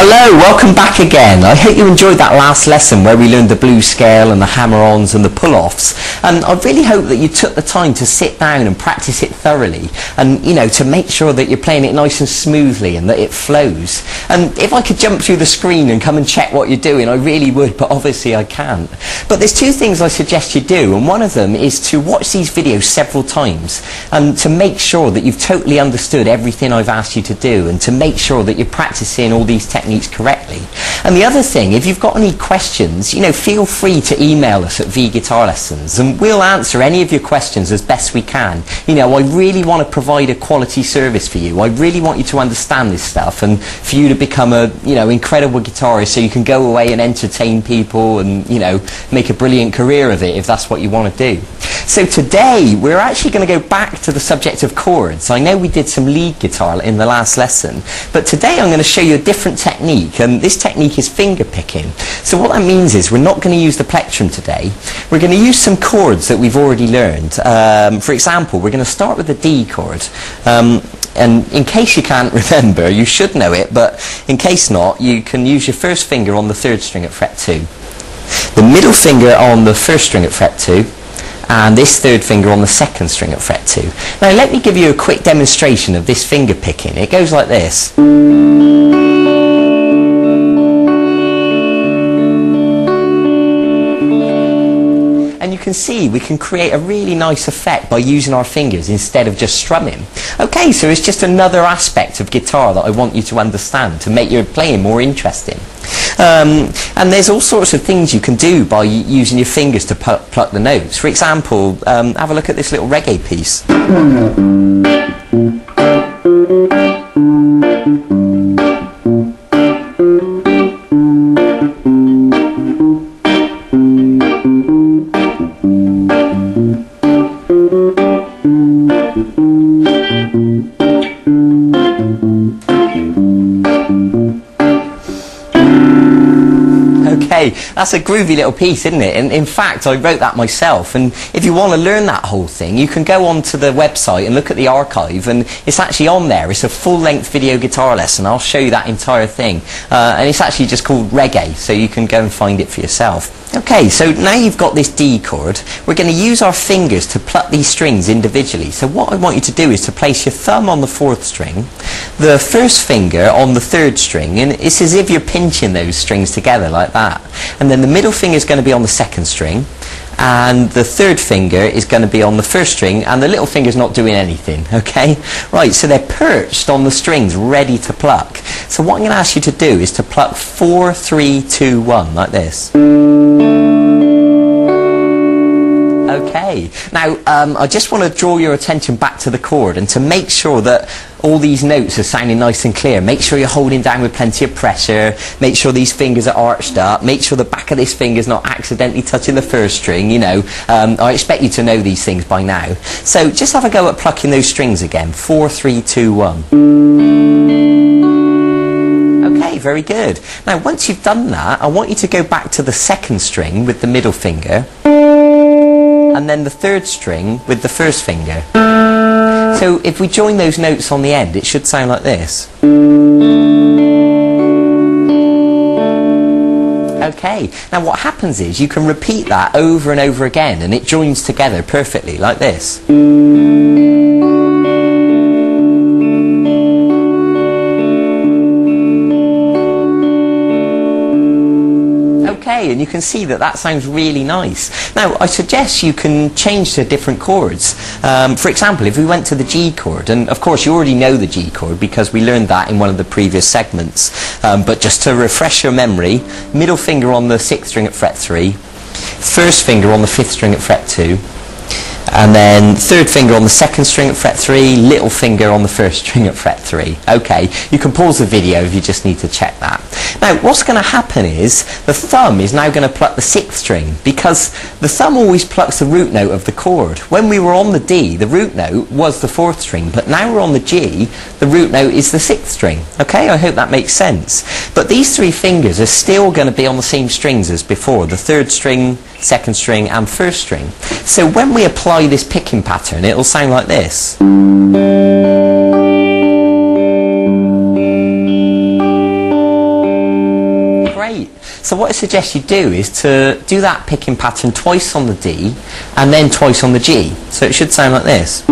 Hello, welcome back again. I hope you enjoyed that last lesson where we learned the blues scale and the hammer-ons and the pull-offs. And I really hope that you took the time to sit down and practice it thoroughly and, you know, to make sure that you're playing it nice and smoothly and that it flows. And if I could jump through the screen and come and check what you're doing, I really would, but obviously I can't. But there's two things I suggest you do, and one of them is to watch these videos several times and to make sure that you've totally understood everything I've asked you to do and to make sure that you're practicing all these techniques correctly. And the other thing, if you've got any questions, you know, feel free to email us at V-Guitar Lessons and we'll answer any of your questions as best we can. You know, I really want to provide a quality service for you. I really want you to understand this stuff and for you to become a, you know, incredible guitarist so you can go away and entertain people and, you know, make a brilliant career of it if that's what you want to do. So today we're actually going to go back to the subject of chords. I know we did some lead guitar in the last lesson, but today I'm going to show you a different technique, and this technique is finger picking. So what that means is we're not going to use the plectrum today. We're going to use some chords that we've already learned. For example, we're going to start with the D chord. And in case you can't remember, you should know it, but in case not, you can use your first finger on the 3rd string at fret 2, the middle finger on the 1st string at fret 2, and this 3rd finger on the 2nd string at fret 2. Now let me give you a quick demonstration of this finger picking. It goes like this. And you can see we can create a really nice effect by using our fingers instead of just strumming. Okay, so it's just another aspect of guitar that I want you to understand to make your playing more interesting. And there's all sorts of things you can do by using your fingers to pluck the notes. For example, have a look at this little reggae piece. Okay, that's a groovy little piece, isn't it? And in fact, I wrote that myself. And if you want to learn that whole thing, you can go onto the website and look at the archive, and it's actually on there. It's a full-length video guitar lesson. I'll show you that entire thing. And it's actually just called Reggae, so you can go and find it for yourself. Okay, so now you've got this D chord, we're going to use our fingers to pluck these strings individually. So what I want you to do is to place your thumb on the 4th string, the 1st finger on the 3rd string, and it's as if you're pinching those strings together like that. And then the middle finger is going to be on the 2nd string, and the 3rd finger is going to be on the 1st string, and the little finger's not doing anything, okay? Right, so they're perched on the strings, ready to pluck. So what I'm going to ask you to do is to pluck 4, 3, 2, 1, like this. Okay, now I just want to draw your attention back to the chord, and to make sure that all these notes are sounding nice and clear, make sure you're holding down with plenty of pressure, make sure these fingers are arched up, make sure the back of this finger's not accidentally touching the 1st string, you know. I expect you to know these things by now. So just have a go at plucking those strings again. 4, 3, 2, 1. Okay, very good. Now once you've done that, I want you to go back to the 2nd string with the middle finger, and then the 3rd string with the 1st finger. So if we join those notes on the end, it should sound like this. Okay, now what happens is you can repeat that over and over again and it joins together perfectly like this. And you can see that that sounds really nice. Now I suggest you can change to different chords. For example, if we went to the G chord, and of course you already know the G chord because we learned that in one of the previous segments, but just to refresh your memory, middle finger on the 6th string at fret 3, 1st finger on the 5th string at fret 2, and then 3rd finger on the 2nd string at fret 3, little finger on the 1st string at fret 3. Okay, you can pause the video if you just need to check that. Now what's going to happen is the thumb is now going to pluck the 6th string, because the thumb always plucks the root note of the chord. When we were on the D, the root note was the 4th string, but now we're on the G, the root note is the 6th string. Okay, I hope that makes sense. But these 3 fingers are still going to be on the same strings as before, the 3rd string, 2nd string and 1st string. So when we apply this picking pattern, it'll sound like this. So what I suggest you do is to do that picking pattern twice on the D and then twice on the G. So it should sound like this.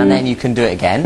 And then you can do it again.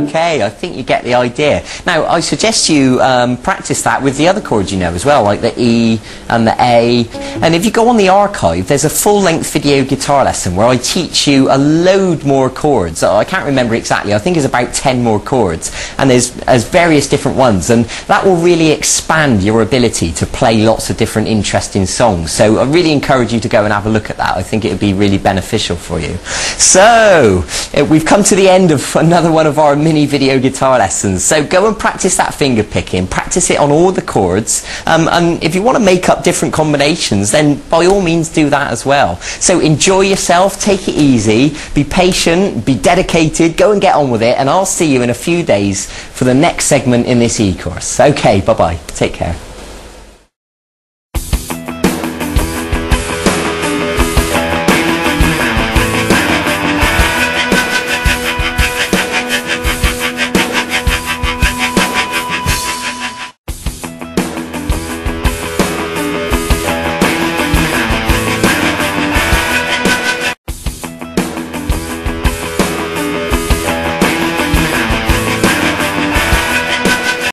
Okay, I think you get the idea. Now, I suggest you practice that with the other chords you know as well, like the E and the A. And if you go on the archive, there's a full-length video guitar lesson where I teach you a load more chords. I can't remember exactly, I think it's about 10 more chords. And there's various different ones. And that will really expand your ability to play lots of different interesting songs. So I really encourage you to go and have a look at that. I think it would be really beneficial for you. So, we've come to the end of another one of our mini video guitar lessons. So go and practice that finger picking, practice it on all the chords, and if you want to make up different combinations, then by all means do that as well. So enjoy yourself, take it easy, be patient, be dedicated, go and get on with it, and I'll see you in a few days for the next segment in this e-course. Okay, bye bye, take care.